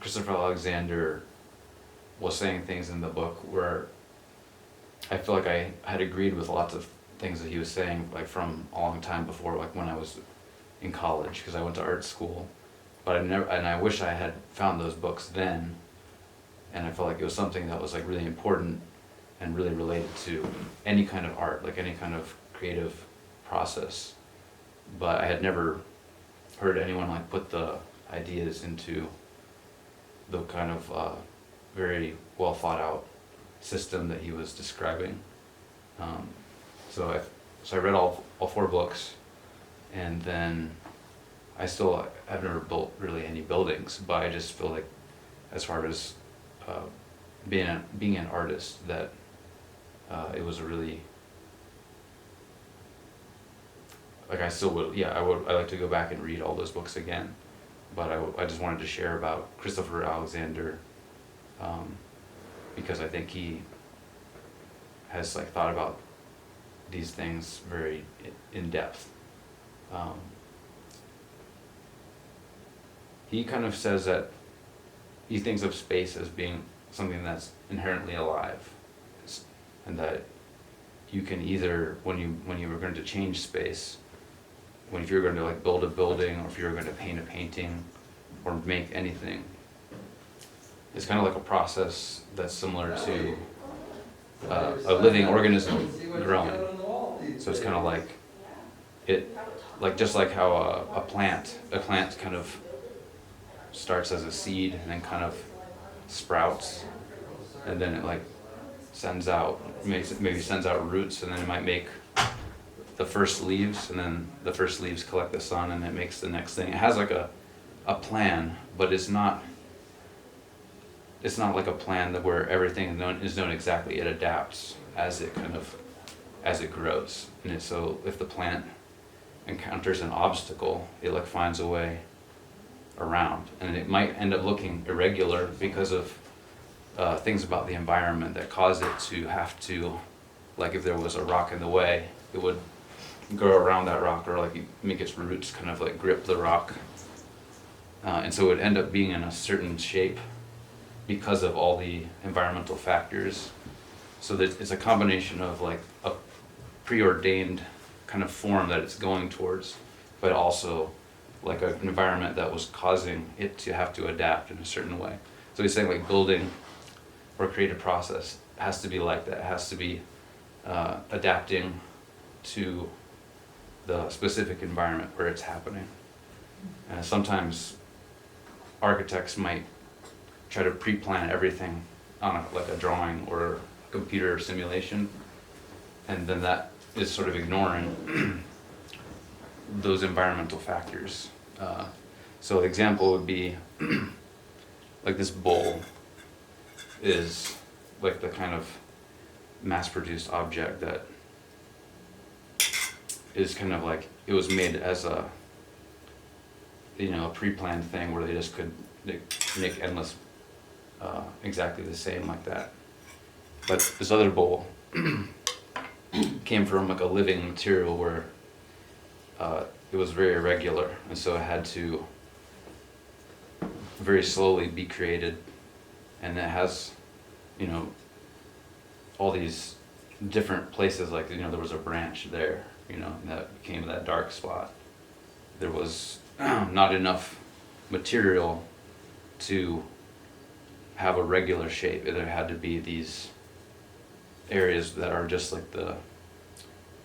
Christopher Alexander was saying things in the book where I feel like I had agreed with lots of things that he was saying, like from a long time before, like when I was in college, because I went to art school. But I wish I had found those books then, and I felt like it was something that was like really important and really related to any kind of art, like any kind of creative process. But I had never heard anyone like put the ideas into the kind of very well thought out system that he was describing. So I read all 4 books, and then I've never built really any buildings, but I just feel like as far as being an artist, that it was a really, like I still would, yeah, I'd like to go back and read all those books again, but I just wanted to share about Christopher Alexander, because I think he has like thought about these things very in depth. He kind of says that he thinks of space as being something that's inherently alive, and that you can either, when you were going to change space, if you're going to like build a building, or if you're going to paint a painting or make anything, it's kind of like a process that's similar to a living organism growing. So it's kind of like just like how a plant kind of starts as a seed and then kind of sprouts, and then it like maybe sends out roots, and then it might make the first leaves, and then the first leaves collect the sun, and it makes the next thing. It has like a plan, but it's not like a plan that where everything is known exactly. It adapts as it grows. And so if the plant encounters an obstacle, it like finds a way around, and it might end up looking irregular because of things about the environment that cause it to have to, like if there was a rock in the way, it would go around that rock, or like make its roots kind of like grip the rock, and so it would end up being in a certain shape because of all the environmental factors. So that it's a combination of like a preordained kind of form that it's going towards, but also like an environment that was causing it to have to adapt in a certain way. So he's saying like building or creative process has to be like that. It has to be adapting to the specific environment where it's happening. And sometimes architects might try to pre-plan everything on like a drawing or a computer simulation, and then that is sort of ignoring those environmental factors. So the example would be like this bowl is like the kind of mass-produced object that is kind of like, it was made as a pre-planned thing where they just could make endless exactly the same like that. But this other bowl came from like a living material where it was very irregular, and so it had to very slowly be created, and it has all these different places, like there was a branch there, that became that dark spot. There was not enough material to have a regular shape. There had to be these areas that are just like the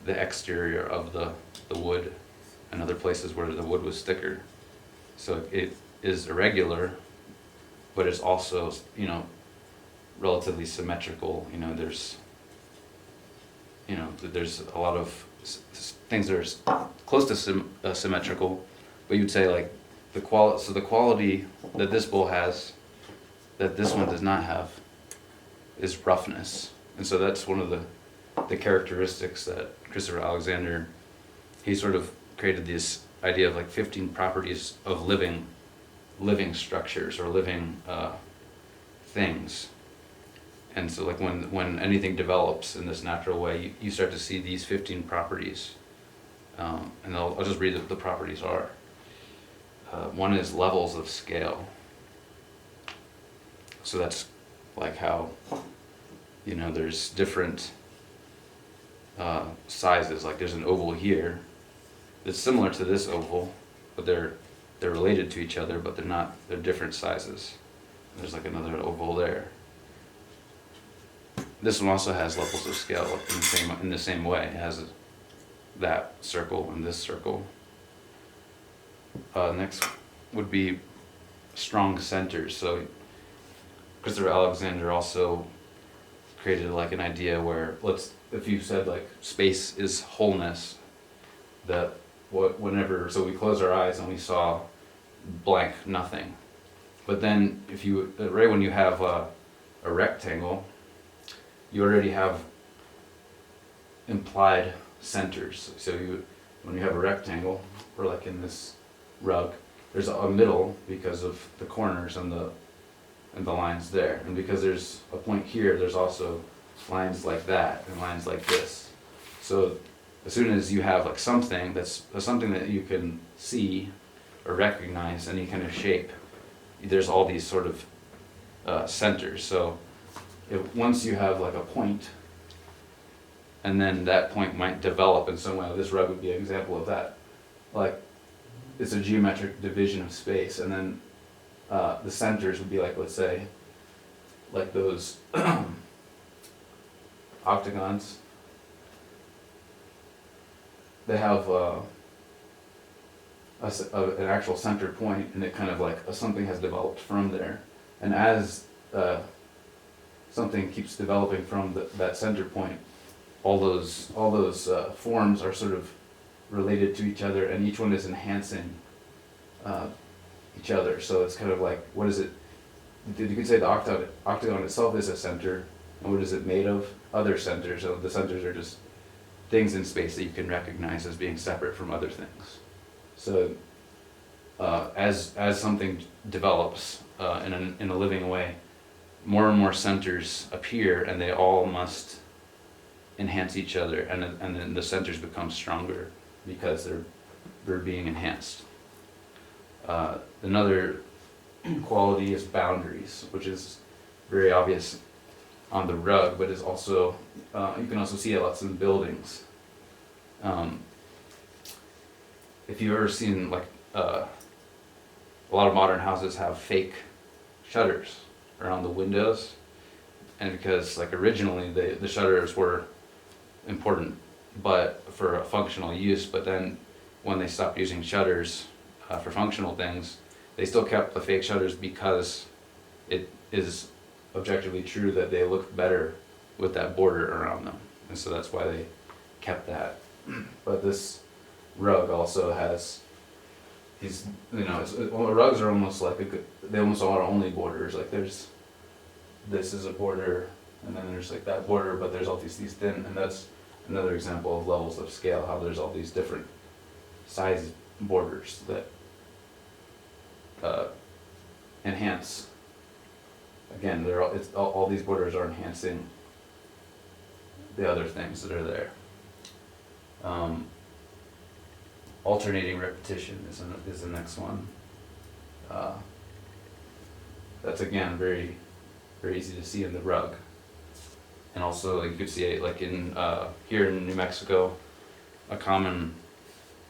exterior of the wood, and other places where the wood was thicker. So it is irregular, but it's also relatively symmetrical. There's a lot of things that are close to symmetrical, but you'd say like the quality that this bowl has that this one does not have is roughness. And so that's one of the characteristics that Christopher Alexander, he sort of created this idea of like 15 properties of living structures or living things. And so like when anything develops in this natural way, you start to see these 15 properties. And I'll just read what the properties are. One is levels of scale. So that's like how, there's different sizes. Like there's an oval here that's similar to this oval, but they're related to each other, but they're different sizes. There's like another oval there. This one also has levels of scale in the same way. It has that circle and this circle. Next would be strong centers. So Christopher Alexander also created like an idea where, if you said like space is wholeness, that so we close our eyes and we saw blank nothing. But then right when you have a rectangle, you already have implied centers. So when you have a rectangle, or like in this rug, there's a middle because of the corners and the lines there. And because there's a point here, there's also lines like that and lines like this. So as soon as you have like something something that you can see or recognize any kind of shape, there's all these sort of centers. So once you have like a point, and then that point might develop in some way, this rug would be an example of that. Like it's a geometric division of space, and then the centers would be like, let's say, like those octagons. They have an actual center point, and it kind of like something has developed from there. And as something keeps developing from that center point, all those forms are sort of related to each other, and each one is enhancing each other. So it's kind of like, what is it? You could say the octagon itself is a center, and what is it made of? Other centers. So the centers are just things in space that you can recognize as being separate from other things. So as something develops in a living way, more and more centers appear, and they all must enhance each other, and then the centers become stronger because they're being enhanced. Another quality is boundaries, which is very obvious on the rug, but is also you can also see it lots in buildings. If you've ever seen like a lot of modern houses have fake shutters around the windows, and because like originally the shutters were important, but for a functional use. But then when they stopped using shutters for functional things, they still kept the fake shutters because it is objectively true that they look better with that border around them, and so that's why they kept that. But this rug also has these, rugs are almost like they almost are only borders. Like this is a border, and then there's like that border, but there's all these thin, and that's another example of levels of scale, how there's all these different size borders that enhance. Again, all these borders are enhancing the other things that are there. Alternating repetition is the next one. That's again very, very easy to see in the rug, and also you could see it like in here in New Mexico. A common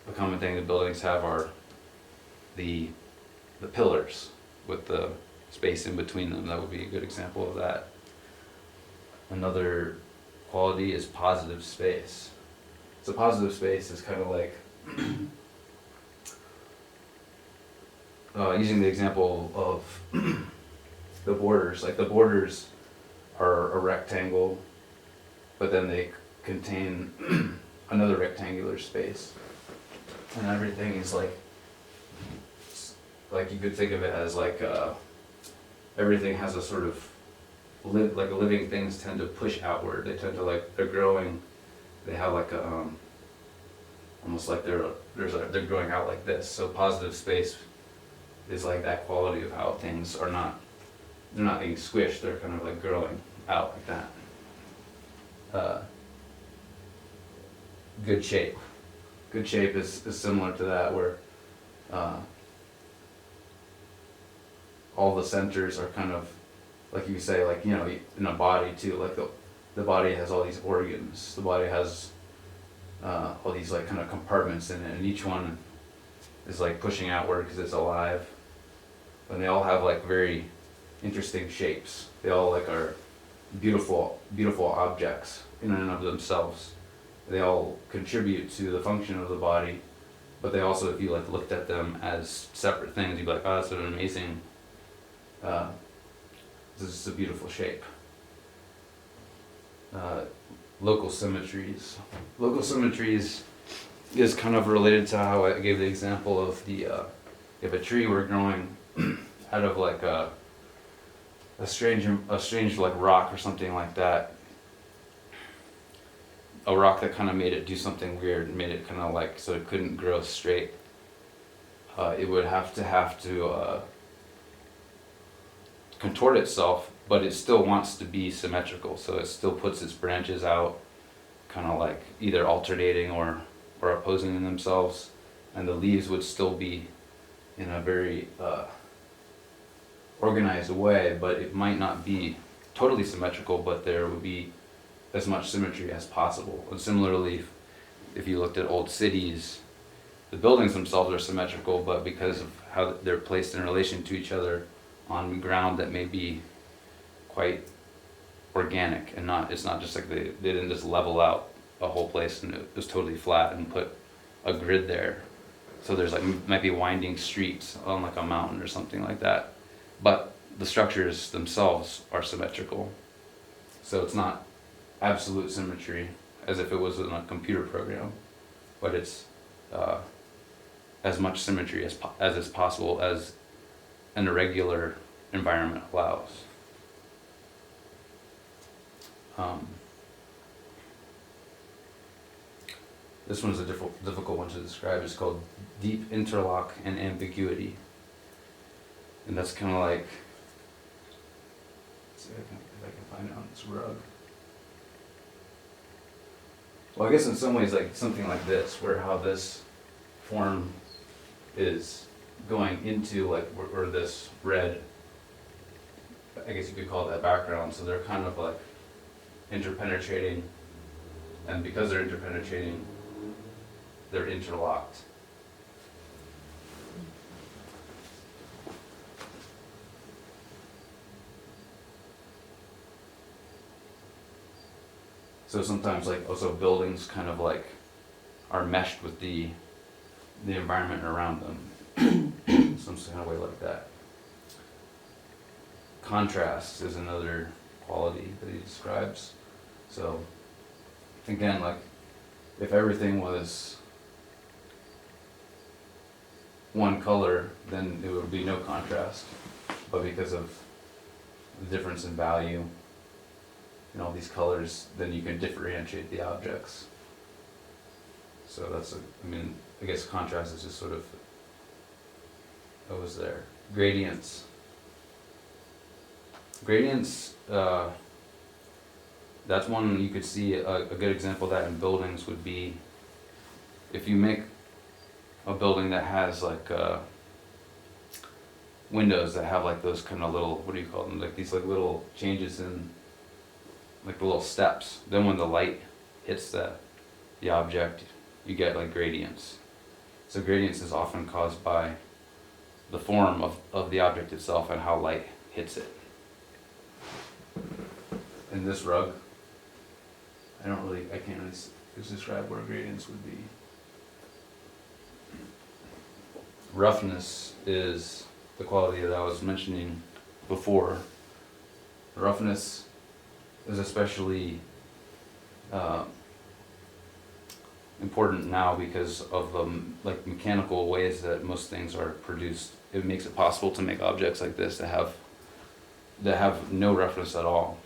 thing the buildings have are the pillars with the space in between them. That would be a good example of that. Another quality is positive space. So positive space is kind of like using the example of the borders. Like the borders are a rectangle, but then they contain another rectangular space, and everything is like you could think of it as like everything has a sort of like living things tend to push outward. They tend to they're growing. They have like a almost like they're growing out like this. So positive space is like that quality of how things are they're not being squished. They're kind of like growing out like that. Good shape. Good shape is similar to that, where all the centers are kind of like you say, like, you know, in a body too, like the body has all these organs. The body has all these like kind of compartments in it, and each one is like pushing outward because it's alive. And they all have like very interesting shapes. They all like are beautiful, beautiful objects in and of themselves. They all contribute to the function of the body, but they also, if you like looked at them as separate things, you'd be like, oh, that's an amazing, this is a beautiful shape. Local symmetries. Local symmetries is kind of related to how I gave the example of the, if a tree were growing out of like a strange like rock or something like that, a rock that kind of made it do something weird, made it kind of like so it couldn't grow straight. It would have to contort itself, but it still wants to be symmetrical. So it still puts its branches out, kind of like either alternating or opposing themselves, and the leaves would still be in a very organized way, but it might not be totally symmetrical, but there would be as much symmetry as possible. And similarly, if you looked at old cities, the buildings themselves are symmetrical, but because of how they're placed in relation to each other on ground that may be quite organic and not, it's not just like they didn't just level out a whole place and it was totally flat and put a grid there. So there's like, might be winding streets on like a mountain or something like that. But the structures themselves are symmetrical. So it's not absolute symmetry as if it was in a computer program, but it's as much symmetry as is possible as an irregular environment allows. This one's a difficult one to describe. It's called deep interlock and ambiguity. And that's kind of like, let's see if I can find it on this rug. Well, I guess in some ways like something like this, where how this form is going into like where this red, I guess you could call that background. So they're kind of like interpenetrating, and because they're interpenetrating, they're interlocked. So sometimes like also buildings kind of like are meshed with the environment around them. Some kind of way like that. Contrast is another quality that he describes. So again, like if everything was one color, then it would be no contrast. But because of the difference in value and all these colors, then you can differentiate the objects. So that's, I guess contrast is just sort of, what was there? Gradients. Gradients, that's one you could see a good example of that in buildings would be if you make a building that has like windows that have like those kind of little, what do you call them? Like these like little changes in like the little steps. Then when the light hits the object, you get like gradients. So gradients is often caused by the form of the object itself and how light hits it. In this rug, I can't really describe where gradients would be. Roughness is the quality that I was mentioning before. Roughness is especially important now because of the like mechanical ways that most things are produced. It makes it possible to make objects like this that have no roughness at all.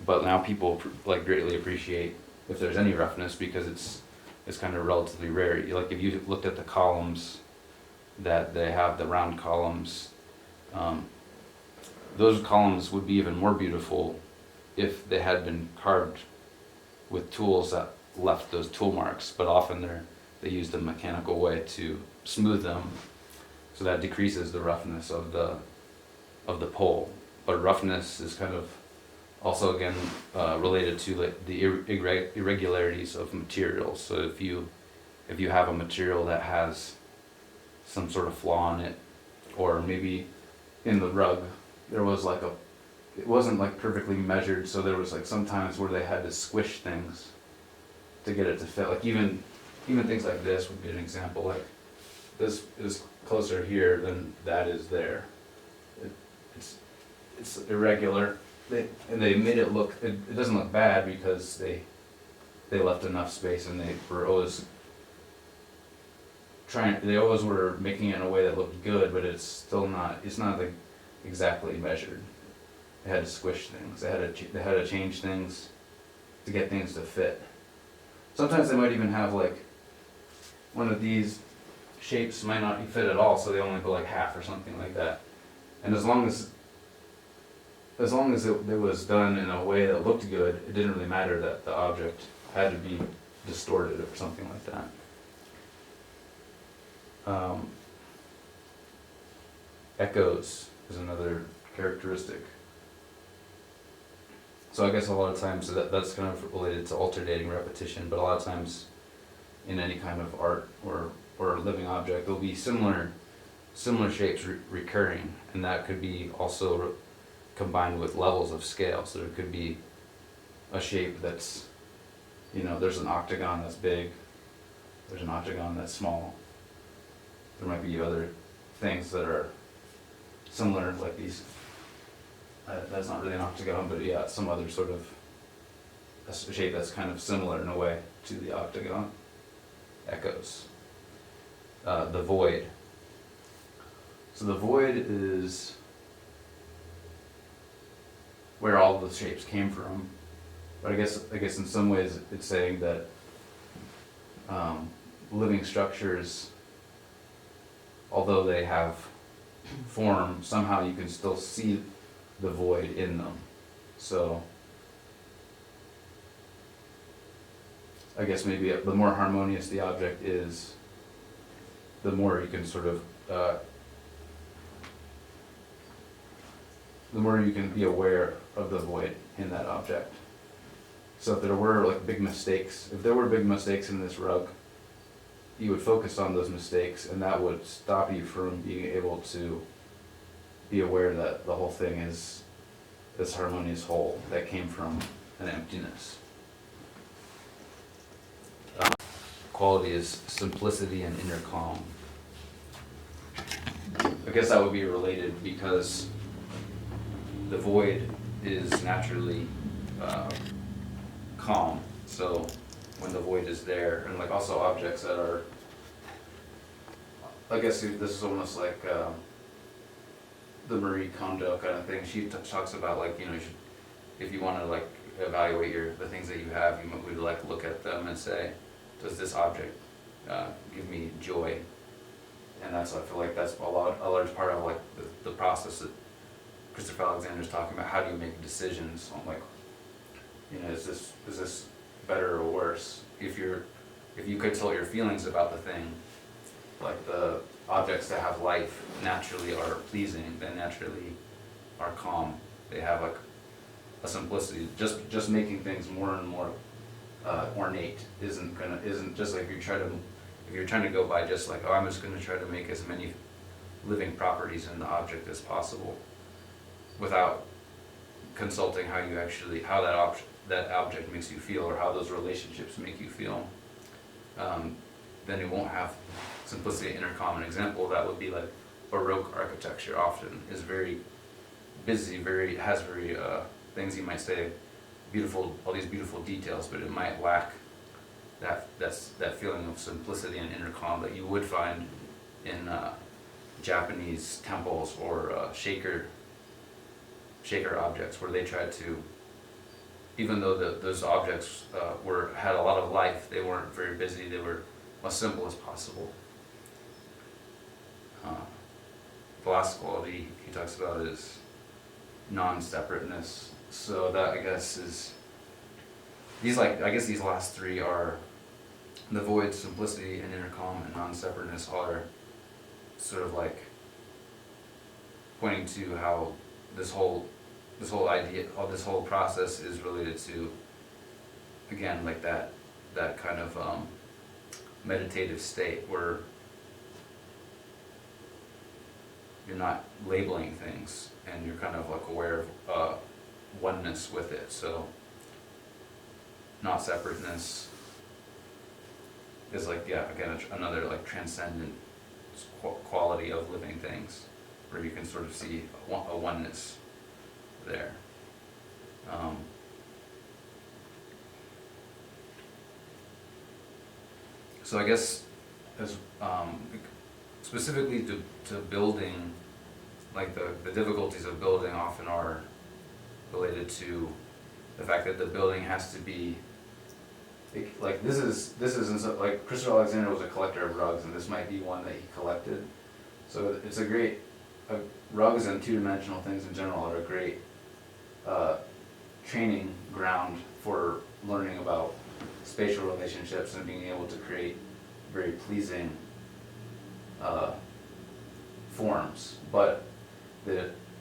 But now people like greatly appreciate if there's any roughness because it's kind of relatively rare. Like if you looked at the columns that they have, the round columns, those columns would be even more beautiful if they had been carved with tools that left those tool marks, but often they used a mechanical way to smooth them, so that decreases the roughness of the pole. but roughness is kind of also again related to like the irregularities of materials. So if you have a material that has some sort of flaw in it, or maybe in the rug there was like it wasn't like perfectly measured, so there was like sometimes where they had to squish things to get it to fit. Like even things like this would be an example. Like this is closer here than that is there. It's irregular. They made it look. It doesn't look bad because they left enough space, and they were always trying. They always were making it in a way that looked good, but it's still not. It's not like exactly measured. They had to squish things. They had to change things to get things to fit. Sometimes they might even have like one of these shapes might not fit at all, so they only go like half or something like that. And as long as it was done in a way that looked good, it didn't really matter that the object had to be distorted or something like that. Echoes is another characteristic. So I guess a lot of times that's kind of related to alternating repetition, but a lot of times in any kind of art or living object, there'll be similar shapes recurring, and that could be also combined with levels of scale. So there could be a shape that's, there's an octagon that's big, there's an octagon that's small. There might be other things that are similar, like these. That's not really an octagon, but yeah, some other sort of a shape that's kind of similar in a way to the octagon. Echoes. The void. So the void is where all the shapes came from, but I guess in some ways it's saying that living structures, although they have form, somehow you can still see the void in them. So I guess maybe the more harmonious the object is, the more you can sort of the more you can be aware of the void in that object. So if there were like big mistakes in this rug, you would focus on those mistakes, and that would stop you from being able to be aware that the whole thing is this harmonious whole that came from an emptiness. Quality is simplicity and inner calm. I guess that would be related because the void is naturally calm. So when the void is there, and like also objects that are, I guess this is almost like the Marie Kondo kind of thing. She talks about like, if you want to like evaluate the things that you have, you would like look at them and say, does this object give me joy? And I feel like that's a large part of like the process that Christopher Alexander is talking about. How do you make decisions on like, is this better or worse? If you could tell your feelings about the thing, like the objects that have life naturally are pleasing, they naturally are calm. They have like a simplicity. Just making things more and more ornate isn't just like if you're trying to go by just like, I'm just gonna try to make as many living properties in the object as possible, without consulting how that object makes you feel, or how those relationships make you feel, then it won't have simplicity and inner calm. An example of that would be like Baroque architecture. Often is very busy, has very things you might say, beautiful, all these beautiful details, but it might lack that feeling of simplicity and inner calm that you would find in Japanese temples or shaker objects, where they tried to, even though those objects had a lot of life, they weren't very busy, they were as simple as possible. The last quality he talks about is non-separateness. So that I guess is these last three are the void, simplicity, and inner calm, and non-separateness are sort of like pointing to how this whole this whole idea, all this whole process is related to, again, like that kind of meditative state where you're not labeling things and you're kind of like aware of oneness with it. So not separateness is like, yeah, again, another like transcendent quality of living things where you can sort of see a oneness there. So I guess as specifically to building, like the difficulties of building often are related to the fact that the building has to be, like this isn't so, like Christopher Alexander was a collector of rugs, and this might be one that he collected. So it's a great, rugs and two-dimensional things in general are a great training ground for learning about spatial relationships and being able to create very pleasing forms. But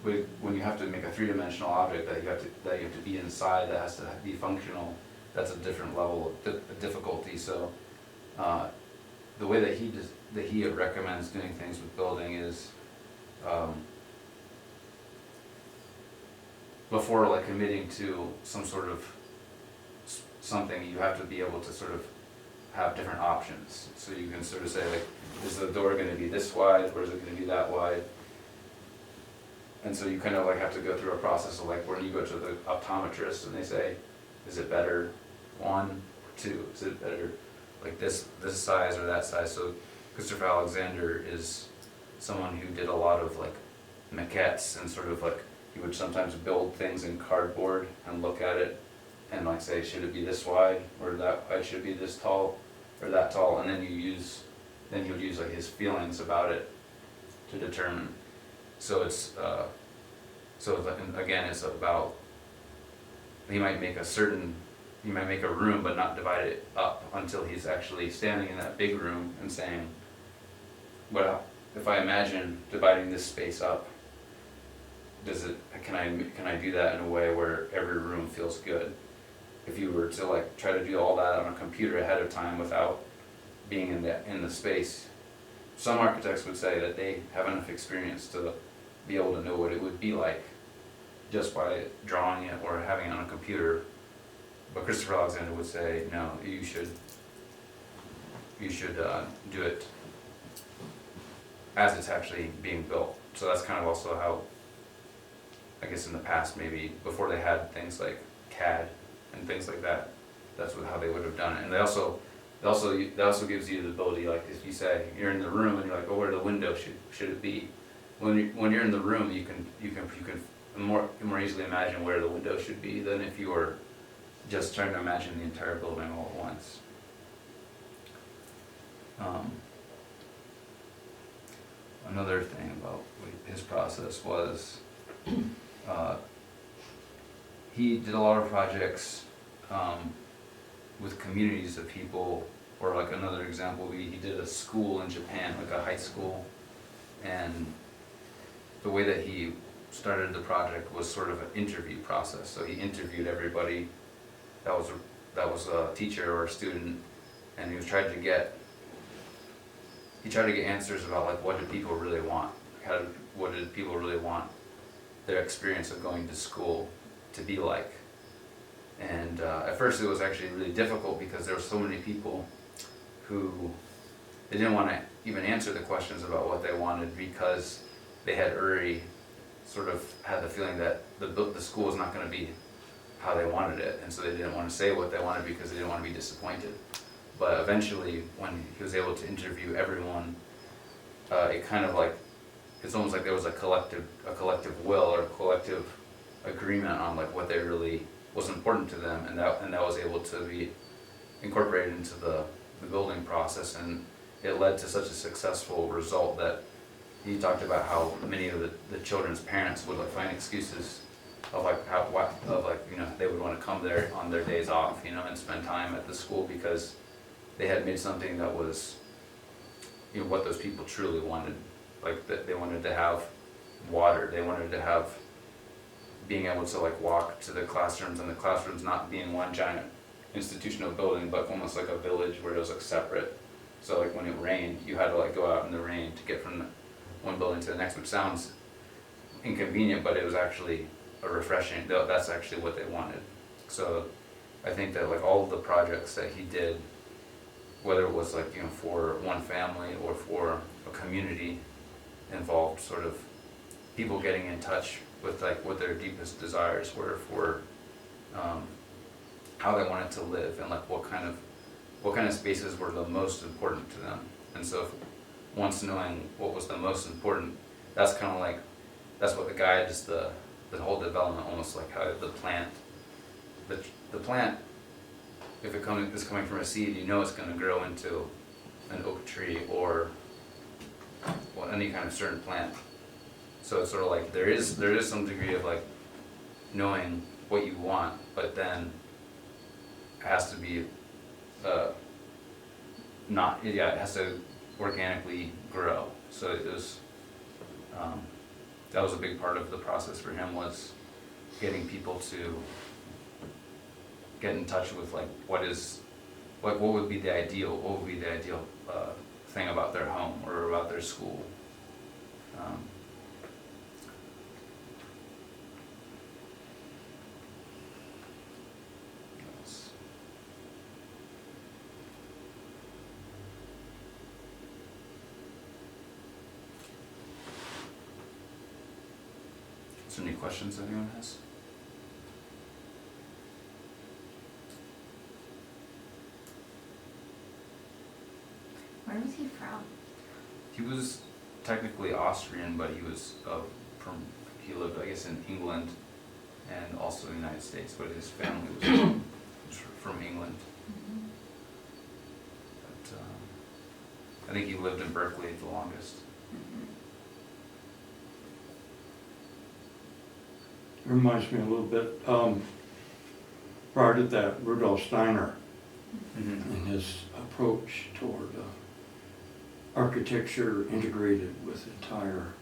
when you have to make a three-dimensional object that you have to be inside, that has to be functional, that's a different level of difficulty. So the way that he recommends doing things with building is before like committing to some sort of something, you have to be able to sort of have different options. So you can sort of say, like, is the door going to be this wide, or is it going to be that wide? And so you kind of like have to go through a process of like when you go to the optometrist and they say, is it better 1 or 2? Is it better like this size or that size? So Christopher Alexander is someone who did a lot of like maquettes, and sort of like he would sometimes build things in cardboard and look at it and like say, should it be this wide or that wide? Should it be this tall or that tall? And then he would use like his feelings about it to determine. So it's again, it's about, he might make a room but not divide it up until he's actually standing in that big room and saying, well, if I imagine dividing this space up, can I do that in a way where every room feels good? If you were to like try to do all that on a computer ahead of time without being in the space, some architects would say that they have enough experience to be able to know what it would be like just by drawing it or having it on a computer. But Christopher Alexander would say, no, you should do it as it's actually being built. So that's kind of also how, I guess in the past, maybe before they had things like CAD and things like that, that's how they would have done it. And that also gives you the ability, like if you say you're in the room and you're like, oh, where the window should it be? When you're in the room, you can more easily imagine where the window should be than if you were just trying to imagine the entire building all at once. Another thing about his process was he did a lot of projects with communities of people, or like another example, he did a school in Japan, like a high school, and the way that he started the project was sort of an interview process. So he interviewed everybody that was a teacher or a student, and he tried to get answers about like what did people really want, what did people really want their experience of going to school to be like. And at first it was actually really difficult because there were so many people who they didn't want to even answer the questions about what they wanted, because they had already sort of had the feeling that the school was not going to be how they wanted it, and so they didn't want to say what they wanted because they didn't want to be disappointed. But eventually, when he was able to interview everyone, it kind of like, it's almost like there was a collective will or a collective agreement on like what they really was important to them, and that was able to be incorporated into the building process, and it led to such a successful result that he talked about how many of the children's parents would like find excuses of like they would want to come there on their days off, and spend time at the school because they had made something that was what those people truly wanted. Like that they wanted to have water, they wanted to have being able to like walk to the classrooms, and the classrooms not being one giant institutional building, but almost like a village where it was like separate. So like when it rained, you had to like go out in the rain to get from one building to the next, which sounds inconvenient, but it was actually a refreshing. That's actually what they wanted. So I think that like all of the projects that he did, whether it was like, you know, for one family or for a community, involved sort of people getting in touch with like what their deepest desires were for how they wanted to live, and like what kind of spaces were the most important to them. And so once knowing what was the most important, that's kind of like, that's what guides the whole development, almost like how the plant, the plant, if it is coming from a seed, you know it's going to grow into an oak tree or well, any kind of certain plant. So it's sort of like there is some degree of like knowing what you want, but then it has to be it has to organically grow. So it was that was a big part of the process for him, was getting people to get in touch with like what would be the ideal thing about their home or about their school. So any questions anyone has? Where was he from? He was technically Austrian, but he was he lived, I guess, in England and also the United States, but his family was from England. Mm-hmm. But I think he lived in Berkeley the longest. Mm-hmm. Reminds me a little bit, prior to that, Rudolf Steiner Mm-hmm. and his approach toward architecture integrated with entire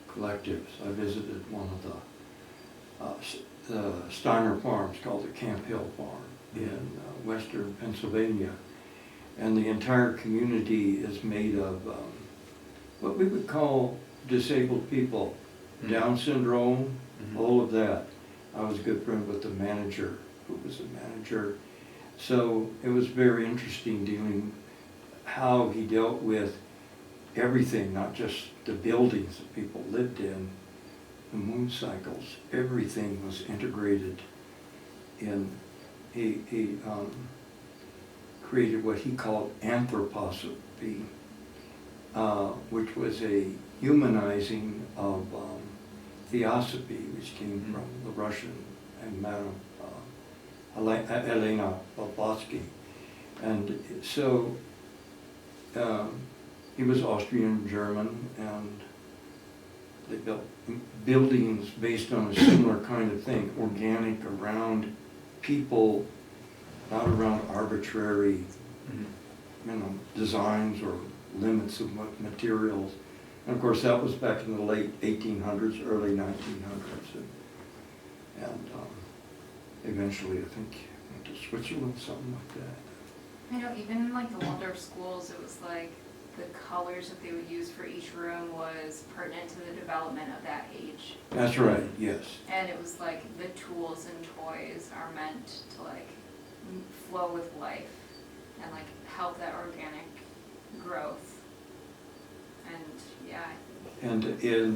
collectives. I visited one of the Steiner farms called the Camp Hill Farm in western Pennsylvania. And the entire community is made of what we would call disabled people, Mm-hmm. Down syndrome, Mm-hmm. all of that. I was a good friend with the manager, who was a manager. So it was very interesting dealing how he dealt with everything, not just the buildings that people lived in, the moon cycles. Everything was integrated in. He created what he called anthroposophy, which was a humanizing of theosophy, which came from the Russian and Madame Elena Blavatsky. And so he was Austrian German, and they built buildings based on a similar kind of thing, organic, around people, not around arbitrary designs or limits of materials. And of course that was back in the late 1800s, early 1900s. And eventually I think went to Switzerland, something like that. I know, even in like the Waldorf schools, it was like the colors that they would use for each room was pertinent to the development of that age. That's right, yes. And it was like the tools and toys are meant to like flow with life and like help that organic growth. And yeah. And in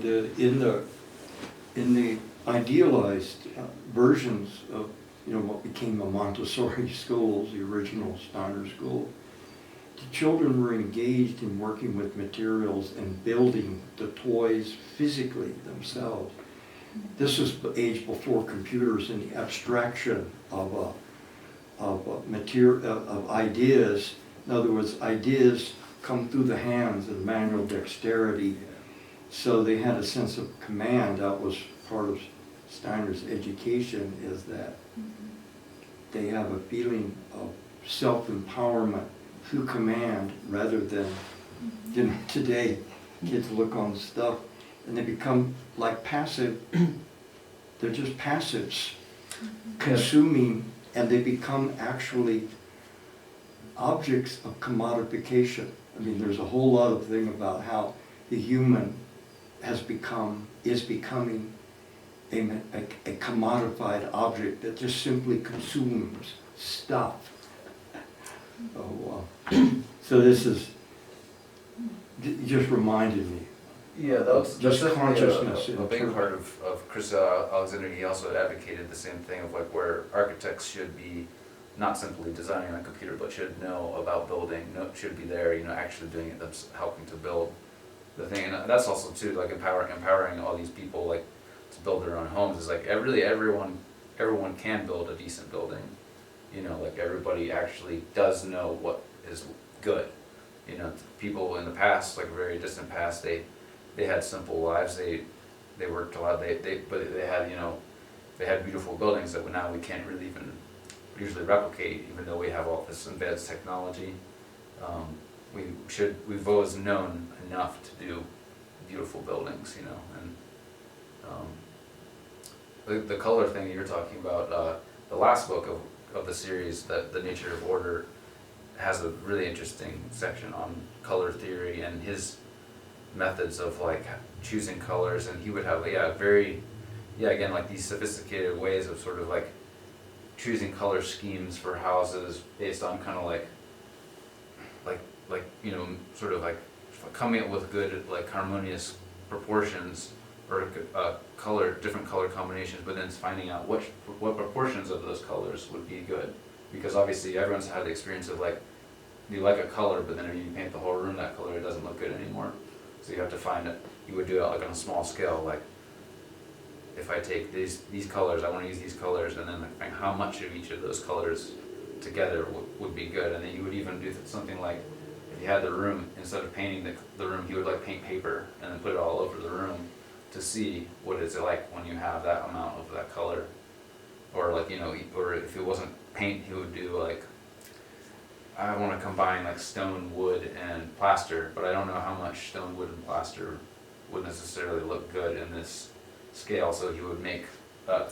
the idealized versions of what became the Montessori schools, the original Steiner school, the children were engaged in working with materials and building the toys physically themselves. This was the age before computers and the abstraction of ideas. In other words, ideas come through the hands and manual dexterity. So they had a sense of command. That was part of Steiner's education, is that they have a feeling of self-empowerment through command rather than, today kids look on stuff and they become like passive they're just passives, consuming, and they become actually objects of commodification. I mean, there's a whole lot of thing about how the human is becoming a commodified object that just simply consumes stuff. So this is, just reminded me. Yeah, that's Just definitely consciousness a in big terms- part of Chris Alexander. He also advocated the same thing of like where architects should be not simply designing on a computer, but should know about building, should be there, actually doing it, that's helping to build the thing. And that's also too, like empowering all these people like to build their own homes is like really everyone can build a decent building. Like everybody actually does know what is good. People in the past, like very distant past, they had simple lives. They worked a lot. But they had they had beautiful buildings that now we can't really even usually replicate, even though we have all this advanced technology. We've always known enough to do beautiful buildings, and the color thing that you're talking about, the last book of the series, The Nature of Order, has a really interesting section on color theory and his methods of like choosing colors, and he would have again like these sophisticated ways of sort of like choosing color schemes for houses based on kind of like sort of like coming up with good like harmonious proportions or different color combinations, but then finding out what proportions of those colors would be good, because obviously everyone's had the experience of like you like a color, but then if you paint the whole room that color, it doesn't look good anymore. So you have to find it. You would do it like on a small scale, like if I take these colors, I want to use these colors, and then like how much of each of those colors together would be good. And then you would even do something like, if you had the room, instead of painting the room, you would like paint paper and then put it all over the room to see what it's like when you have that amount of that color. Or like, or if it wasn't paint, he would do like, I want to combine like stone, wood, and plaster, but I don't know how much stone, wood, and plaster would necessarily look good in this scale. So he would make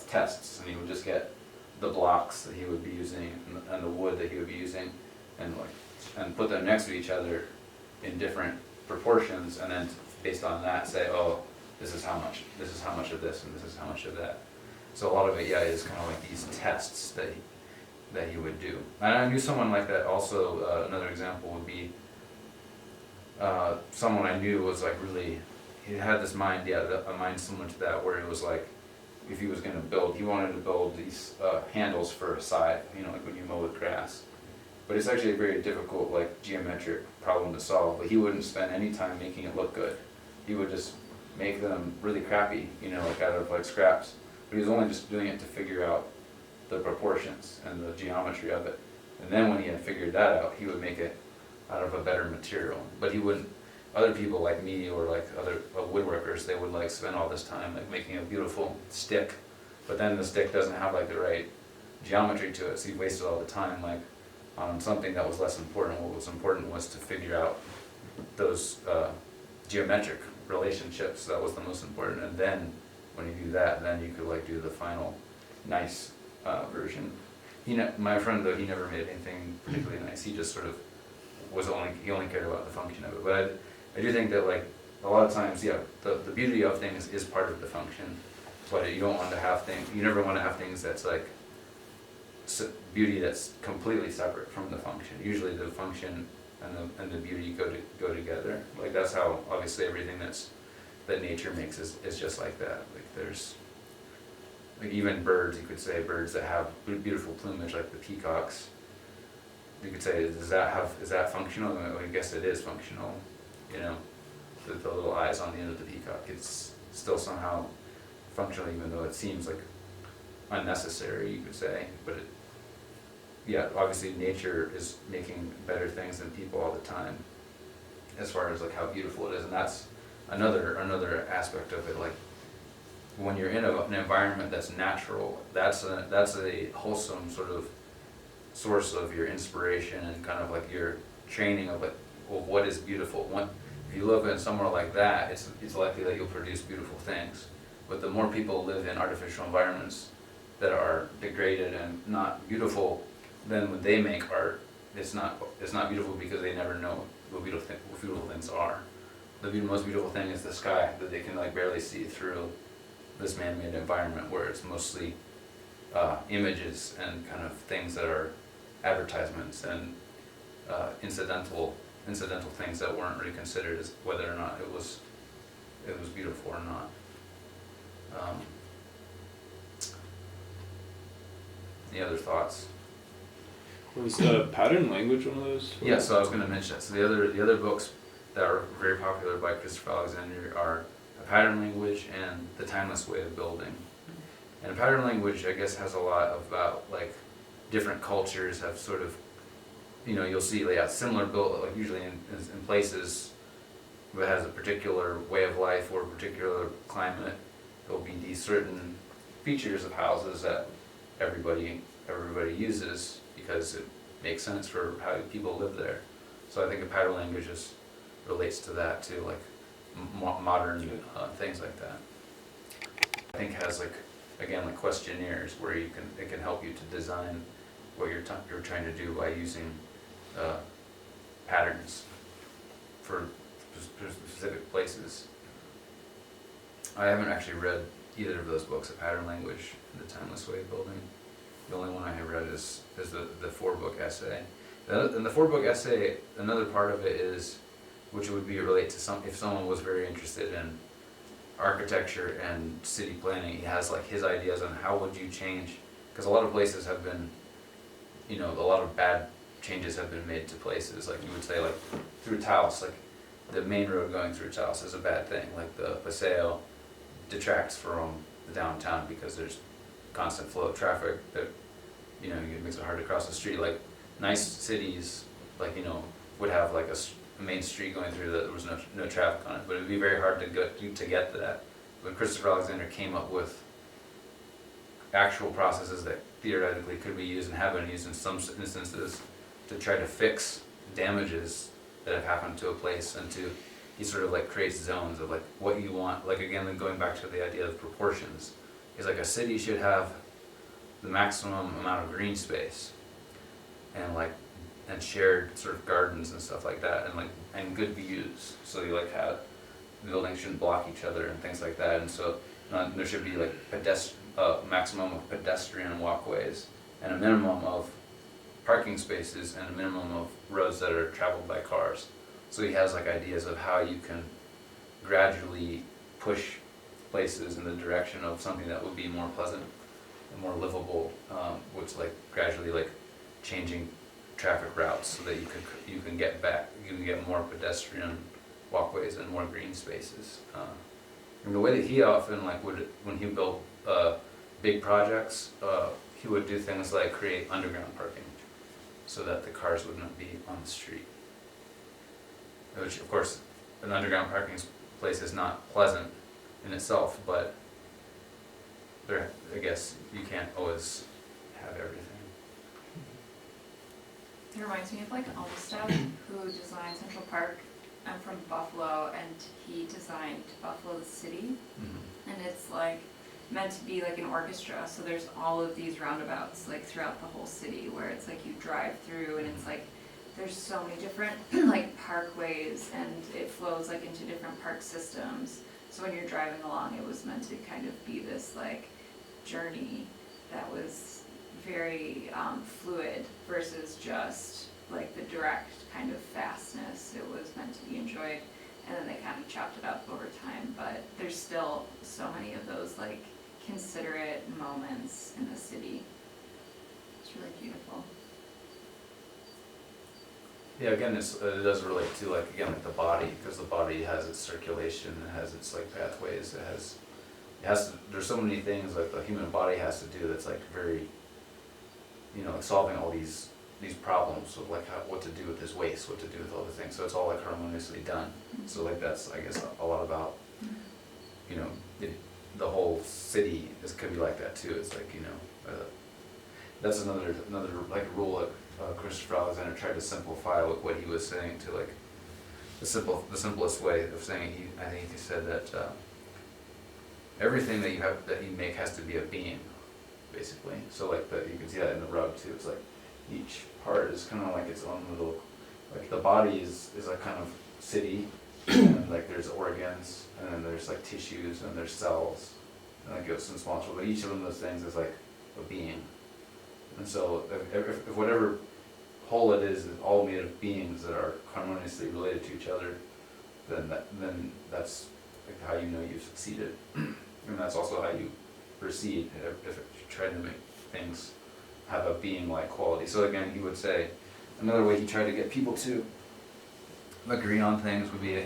tests, and he would just get the blocks that he would be using and the wood that he would be using, and put them next to each other in different proportions, and then based on that say, oh, this is how much of this, and this is how much of that. So a lot of it, is kind of like these tests that he would do. And I knew someone like that also. Another example would be someone I knew was like really, he had this mind, a mind similar to that, where it was like, if he was going to build, he wanted to build these handles for a scythe, like when you mow the grass. But it's actually a very difficult, like, geometric problem to solve, but he wouldn't spend any time making it look good. He would just make them really crappy, like out of like scraps. But he was only just doing it to figure out the proportions and the geometry of it. And then when he had figured that out, he would make it out of a better material. But he wouldn't, other people like me or like other woodworkers, they would like spend all this time like making a beautiful stick, but then the stick doesn't have like the right geometry to it, so you wasted all the time like on something that was less important. What was important was to figure out those geometric relationships. That was the most important, and then when you do that, then you could like do the final nice version. My friend though, he never made anything particularly nice. He just sort of he only cared about the function of it. But I do think that like a lot of times, the beauty of things is part of the function, but you don't want to have things. You never want to have things that's like beauty that's completely separate from the function. Usually the function and the beauty go together. Like that's how obviously everything that nature makes is just like that. Like there's like even birds, you could say birds that have beautiful plumage like the peacocks. You could say, is that functional? I guess it is functional. The little eyes on the end of the peacock, it's still somehow functional, even though it seems like unnecessary, you could say. But obviously nature is making better things than people all the time, as far as like how beautiful it is, and that's another aspect of it. Like when you're in an environment that's natural, that's a wholesome sort of source of your inspiration and kind of like your training of like, well, what is beautiful. If you live in somewhere like that, it's likely that you'll produce beautiful things. But the more people live in artificial environments that are degraded and not beautiful, then when they make art, it's not beautiful because they never know what beautiful things are. The most beautiful thing is the sky that they can like barely see through this man-made environment where it's mostly images and kind of things that are advertisements and incidental things that weren't really considered as whether or not it was beautiful or not. Any other thoughts? Was pattern language one of those? Yeah, so I was going to mention that. So the other books that are very popular by Christopher Alexander are A Pattern Language and The Timeless Way of Building. And a pattern language, I guess, has a lot about like different cultures have sort of, you'll see similar built, like usually in places that has a particular way of life or a particular climate. There'll be these certain features of houses that everybody uses because it makes sense for how people live there. So I think a pattern language relates to that too, like modern things like that. I think has like questionnaires where it can help you to design what you're trying to do by using patterns for specific places. I haven't actually read either of those books, A Pattern Language and The Timeless Way of Building. The only one I have read is the 4-book essay. And the 4-book essay, another part of it is, which would be relate to if someone was very interested in architecture and city planning, he has like his ideas on how would you change, because a lot of places have been, a lot of bad changes have been made to places. Like you would say, like through Taos, like the main road going through Taos is a bad thing. Like the Paseo detracts from the downtown because there's constant flow of traffic that, it makes it hard to cross the street. Like nice cities, like, would have like a main street going through that there was no traffic on it, but it would be very hard to get to that. But Christopher Alexander came up with actual processes that theoretically could be used and have been used in some instances to try to fix damages that have happened to a place, and he sort of like creates zones of like what you want. Like again, going back to the idea of proportions, is like a city should have the maximum amount of green space and shared sort of gardens and stuff like that, and good views. So you like have buildings shouldn't block each other and things like that, and so there should be like maximum of pedestrian walkways and a minimum of parking spaces and a minimum of roads that are traveled by cars. So he has like ideas of how you can gradually push places in the direction of something that would be more pleasant and more livable, which like gradually like changing traffic routes so that you can get more pedestrian walkways and more green spaces. And the way that he often when he built big projects, he would do things like create underground parking so that the cars would not be on the street. Which of course an underground parking place is not pleasant in itself, but I guess you can't always have everything. It reminds me of like Olmsted, who designed Central Park. I'm from Buffalo, and he designed Buffalo the city, and it's like meant to be like an orchestra. So there's all of these roundabouts like throughout the whole city where it's like you drive through, and it's like there's so many different like parkways, and it flows like into different park systems. So when you're driving along, it was meant to kind of be this like journey that was very fluid versus just like the direct kind of fastness. It was meant to be enjoyed, and then they kind of chopped it up over time, but there's still so many of those like considerate moments in the city. It's really beautiful. Yeah, again, it does relate to like the body, because the body has its circulation, it has its like pathways, there's so many things like the human body has to do that's like very, like solving all these problems of like what to do with this waste, what to do with all the things. So it's all like harmoniously done. So like that's I guess a lot about, the whole city could be like that too. It's like that's another like rule that Christopher Alexander tried to simplify what he was saying to like the simplest way of saying. I think he said that everything that you make has to be a being, basically. So like you can see that in the rug too. It's like each part is kind of like its own little, like the body is a kind of city, and like there's organs, and then there's like tissues, and there's cells, and like goes in small, but each of those things is like a being. And so if whatever whole it is all made of beings that are harmoniously related to each other, then that's like how you know you've succeeded. And that's also how you proceed if you try to make things have a being-like quality. So again, he would say, another way he tried to get people to agree on things would be,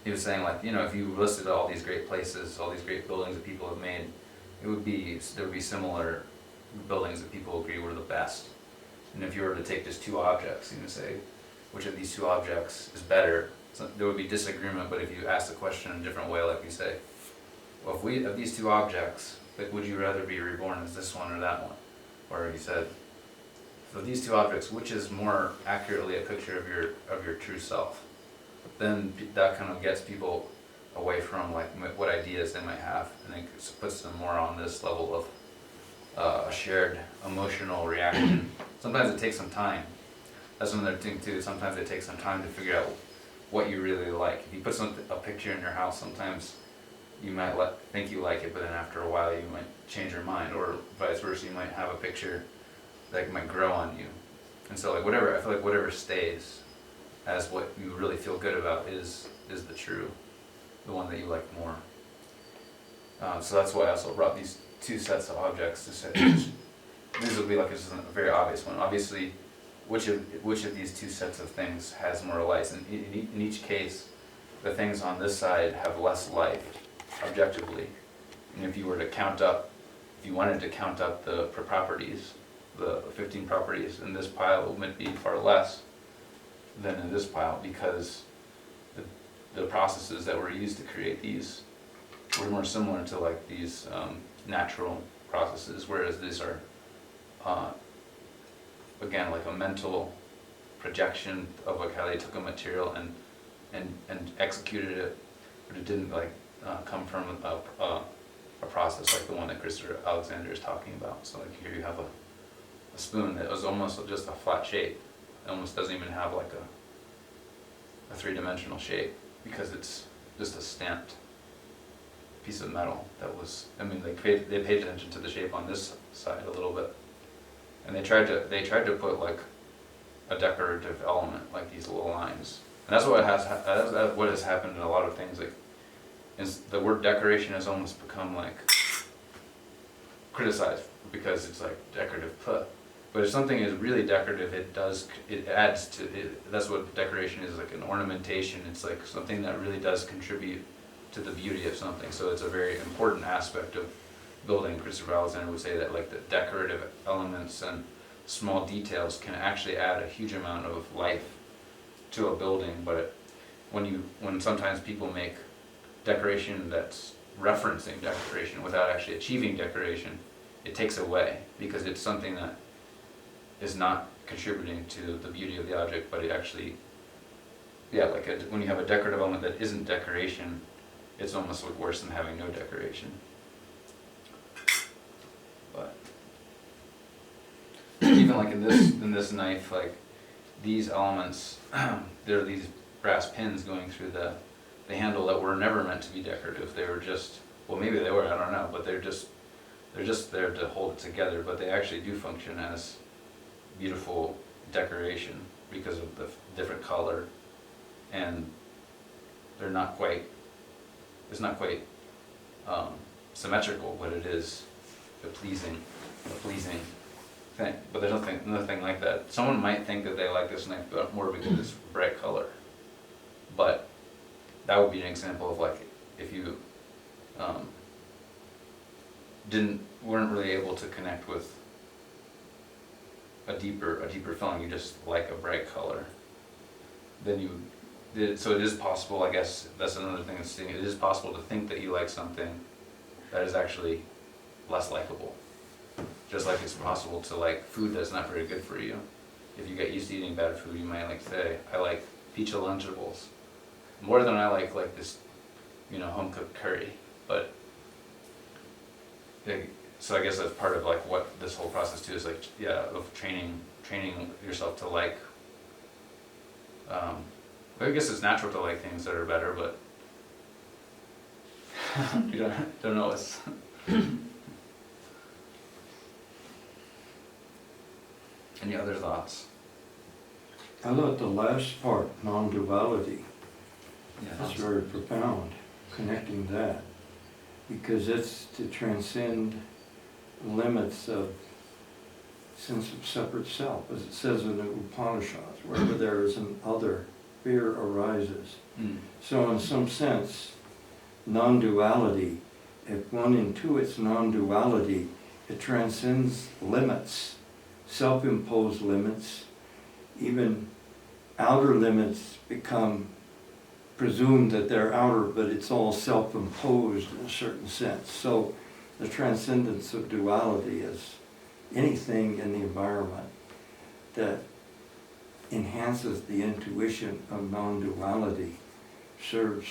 he was saying like, if you listed all these great places, all these great buildings that people have made, there would be similar buildings that people agree were the best. And if you were to take just two objects, say, which of these two objects is better, so there would be disagreement, but if you ask the question in a different way, like you say, well, if of these two objects, like, would you rather be reborn as this one or that one? Or he said, for these two objects, which is more accurately a picture of your true self? Then that kind of gets people away from like what ideas they might have, and it puts them more on this level of a shared emotional reaction. Sometimes it takes some time. That's another thing too. Sometimes it takes some time to figure out what you really like. If you put a picture in your house, sometimes you might think you like it, but then after a while you might change your mind, or vice versa. You might have a picture that might grow on you. And so I feel like whatever stays as what you really feel good about is the one that you like more. So that's why I also brought these two sets of objects to say. This will be like this is a very obvious one. Obviously, which of these two sets of things has more life? And in each case, the things on this side have less life, objectively. And if you wanted to count up the properties, the 15 properties in this pile, it would be far less than in this pile, because the processes that were used to create these were more similar to like these natural processes, whereas these are again like a mental projection of like how they took a material and executed it, but it didn't like come from a process like the one that Christopher Alexander is talking about. So like here you have a spoon that was almost just a flat shape. It almost doesn't even have like a three-dimensional shape, because it's just a stamped piece of metal that was, they paid attention to the shape on this side a little bit, and they tried to put like a decorative element, like these little lines. And that's what has happened in a lot of things. Like, is the word decoration has almost become like criticized because it's like decorative put. But if something is really decorative, it adds to it. That's what decoration is, like an ornamentation. It's like something that really does contribute to the beauty of something. So it's a very important aspect of building. Christopher Alexander would say that like the decorative elements and small details can actually add a huge amount of life to a building. But when sometimes people make decoration that's referencing decoration without actually achieving decoration, it takes away, because it's something that is not contributing to the beauty of the object, but it actually, when you have a decorative element that isn't decoration, it's almost like worse than having no decoration. But even like in this knife, like these elements, there are these brass pins going through the handle that were never meant to be decorative. They were just, well, maybe they were, I don't know, but they're just there to hold it together. But they actually do function as beautiful decoration because of the different color, and it's not quite symmetrical, but it is a pleasing thing. But there's nothing like that. Someone might think that they like this knife more because it's bright color, but that would be an example of like if you weren't really able to connect with a deeper feeling, you just like a bright color, then so it is possible, I guess that's another thing that's seeing, it is possible to think that you like something that is actually less likable. Just like it's possible to like food that's not very good for you. If you get used to eating bad food, you might like say, I like pizza Lunchables more than I like this, home cooked curry. But so I guess that's part of like what this whole process too is like, yeah, of training yourself to like, I guess it's natural to like things that are better, but you don't know, it's any other thoughts? I thought the last part, non-duality, Yeah. is very profound, connecting that. Because it's to transcend limits of sense of separate self, as it says in the Upanishads, wherever there is an other, fear arises. Mm. So in some sense, non-duality, if one intuits non-duality, it transcends limits, self-imposed limits, even outer limits become presumed that they're outer, but it's all self-imposed in a certain sense. So the transcendence of duality is anything in the environment that enhances the intuition of non-duality serves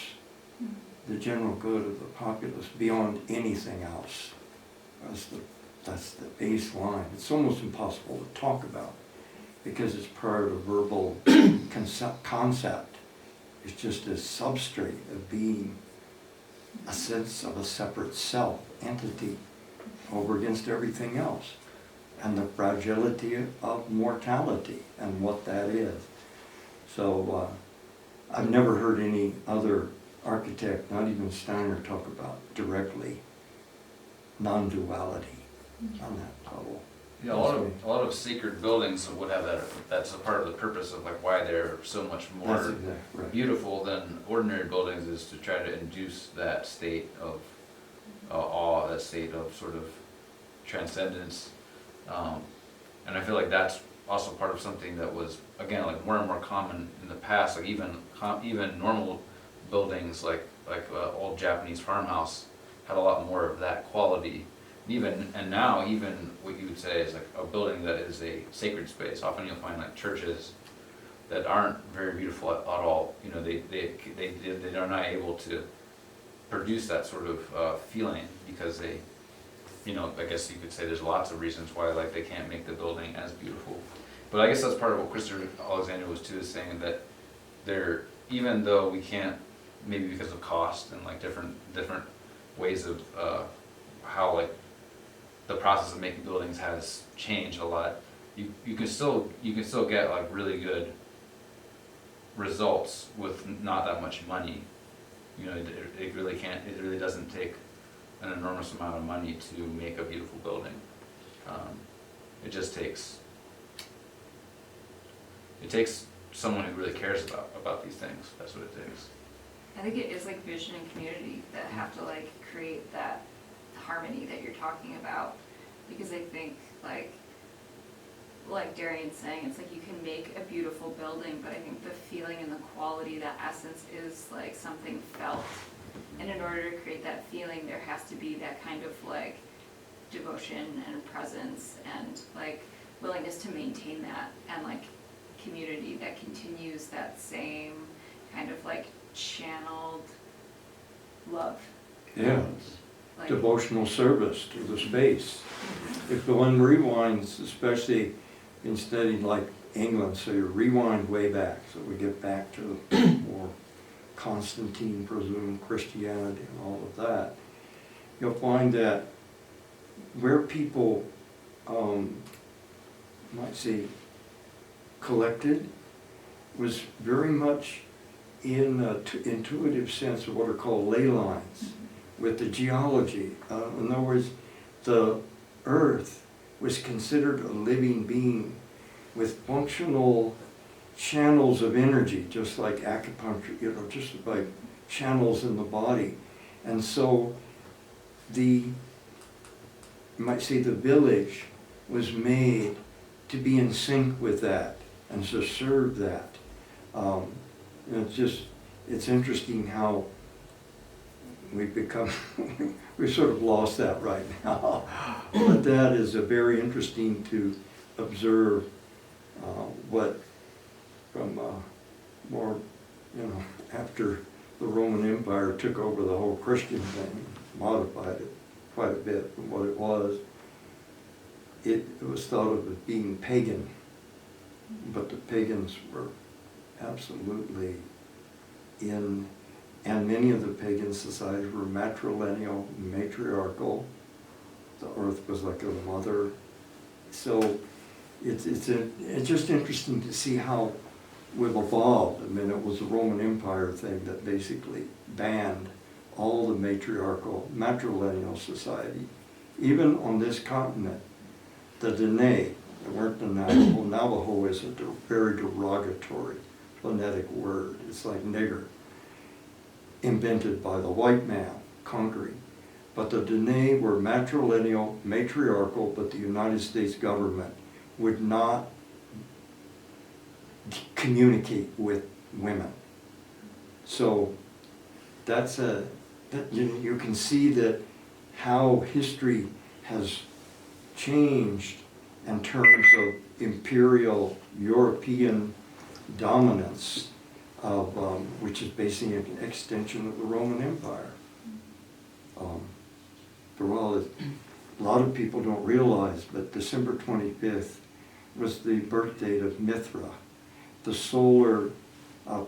the general good of the populace beyond anything else. That's the baseline. It's almost impossible to talk about because it's part of a verbal concept. It's just a substrate of being a sense of a separate self, entity, over against everything else. And the fragility of mortality and what that is. So I've never heard any other architect, not even Steiner, talk about directly non-duality on that level. Yeah, a lot of sacred buildings would have that. That's a part of the purpose of like why they're so much That's more exactly right. beautiful than ordinary buildings, is to try to induce that state of awe, that state of sort of transcendence. And I feel like that's also part of something that was, again, like more and more common in the past. Like even normal buildings, like old Japanese farmhouse, had a lot more of that quality. And now even what you would say is like a building that is a sacred space. Often you'll find like churches that aren't very beautiful at all. You know, they're not able to produce that sort of feeling because they, you know, I guess you could say there's lots of reasons why like they can't make the building as beautiful. But I guess that's part of what Christopher Alexander was too, is saying that even though we can't, maybe because of cost and like different ways of how like the process of making buildings has changed a lot, you can still get like really good results with not that much money. You know, it really doesn't take an enormous amount of money to make a beautiful building. It just takes someone who really cares about these things. That's what it takes. I think it is like vision and community that have to like create that harmony that you're talking about, because I think like Darien's saying, it's like you can make a beautiful building, but I think the feeling and the quality, that essence is like something felt. And in order to create that feeling, there has to be that kind of like devotion and presence and like willingness to maintain that, and like community that continues that same kind of like channeled love. Yeah, Like, devotional service to the space. If the one rewinds, especially in studied like England, so you rewind way back, so we get back to more Constantine presumed Christianity and all of that, you'll find that where people might say collected was very much in an intuitive sense of what are called ley lines with the geology. In other words, the earth was considered a living being with functional channels of energy, just like acupuncture, you know, just like channels in the body. And so you might say the village was made to be in sync with that and to serve that. It's interesting how we've become, we've sort of lost that right now. But that is a very interesting to observe what from more, after the Roman Empire took over the whole Christian thing, modified it quite a bit from what it was. It was thought of as being pagan, but the pagans were absolutely in, and many of the pagan societies were matrilineal, matriarchal. The earth was like a mother. So it's just interesting to see how we've evolved. I mean, it was the Roman Empire thing that basically banned all the matriarchal, matrilineal society. Even on this continent, the Dene, they weren't the Navajo. Navajo is a very derogatory phonetic word. It's like nigger, invented by the white man conquering. But the Dene were matrilineal, matriarchal, but the United States government would not communicate with women. So that's you can see that how history has changed in terms of imperial European dominance of which is basically an extension of the Roman Empire. For all that, a lot of people don't realize, but December 25th was the birth date of Mithra, the solar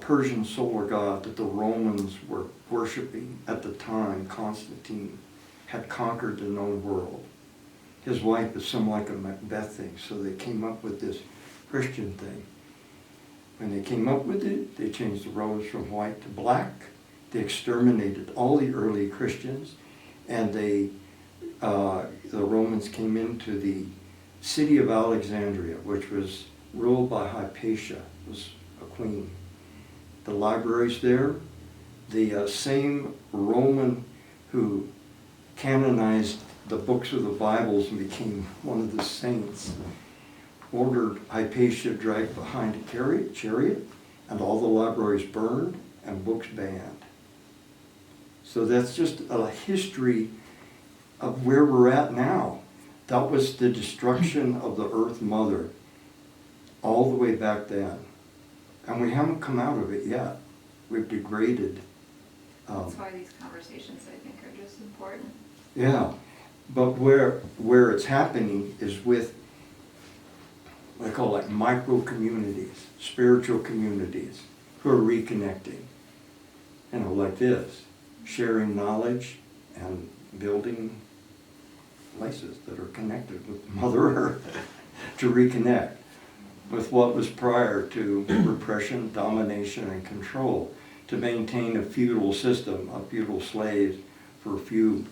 Persian solar god that the Romans were worshiping at the time. Constantine had conquered the known world. His wife is some like a Macbeth thing, so they came up with this Christian thing. When they came up with it, they changed the rose from white to black. They exterminated all the early Christians, and the Romans came into the city of Alexandria, which was ruled by Hypatia, was a queen. The libraries there, the same Roman who canonized the books of the Bibles and became one of the saints, ordered Hypatia dragged behind a chariot, and all the libraries burned and books banned. So that's just a history of where we're at now. That was the destruction of the Earth Mother all the way back then. And we haven't come out of it yet. We've degraded. That's why these conversations, I think, are just important. Yeah, but where it's happening is with, what I call like micro communities, spiritual communities, who are reconnecting. You know, like this, sharing knowledge and building places that are connected with Mother Earth to reconnect with what was prior to repression, domination, and control, to maintain a feudal system of feudal slaves for a few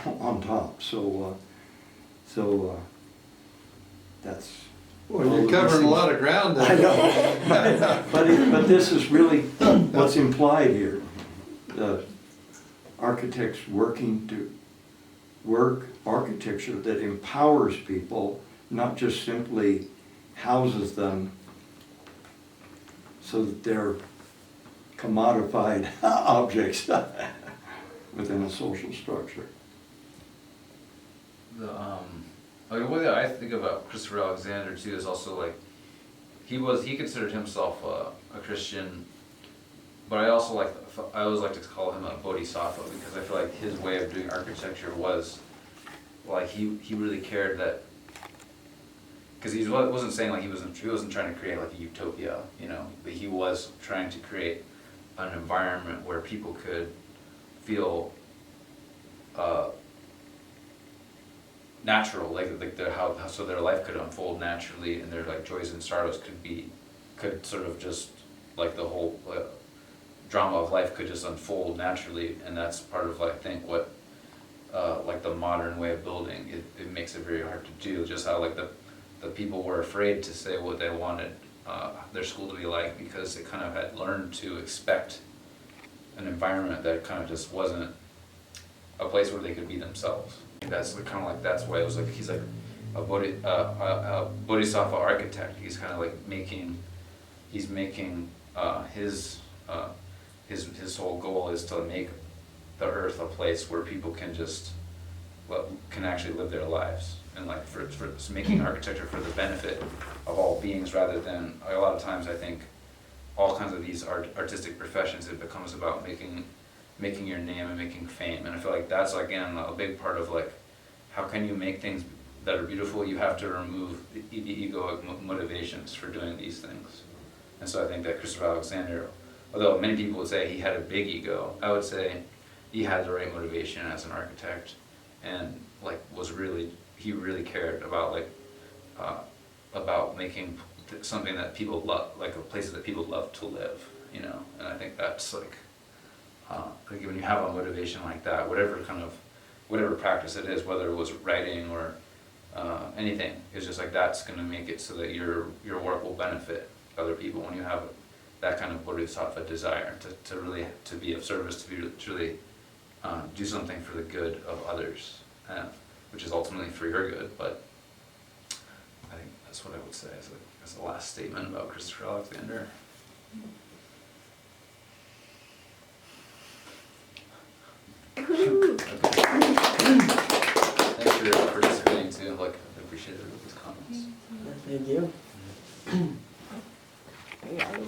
on top. So that's. Well, you're covering a lot of ground there. I know, but this is really what's implied here. The architects working to work architecture that empowers people, not just simply houses them so that they're commodified objects within a social structure. The way that I think about Christopher Alexander too is also like he considered himself a Christian, but I always like to call him a bodhisattva, because I feel like his way of doing architecture was like he really cared that, because he wasn't saying like he wasn't trying to create like a utopia, you know, but he was trying to create an environment where people could feel natural, like how so their life could unfold naturally, and their like joys and sorrows could sort of just like the whole drama of life could just unfold naturally. And that's part of, I think, what like the modern way of building, it makes it very hard to do. Just how like the people were afraid to say what they wanted their school to be like, because they kind of had learned to expect an environment that kind of just wasn't a place where they could be themselves. That's kind of like, that's why it was like he's like a bodhisattva architect. He's kind of like making his whole goal is to make the earth a place where people can can actually live their lives, and like for making architecture for the benefit of all beings, rather than a lot of times I think all kinds of these artistic professions, it becomes about making making your name and making fame. And I feel like that's, again, a big part of like, how can you make things that are beautiful? You have to remove the egoic motivations for doing these things. And so I think that Christopher Alexander, although many people would say he had a big ego, I would say he had the right motivation as an architect, and like he really cared about like about making something that people love, like a place that people love to live, you know. And I think that's like when you have a motivation like that, whatever practice it is, whether it was writing or anything, it's just like that's going to make it so that your work will benefit other people when you have that kind of bodhisattva desire to really to be of service, to really do something for the good of others, which is ultimately for your good. But I think that's what I would say as the last statement about Christopher Alexander. Okay. Thanks for participating too. Like, I appreciate everybody's comments. Thank you. Yeah,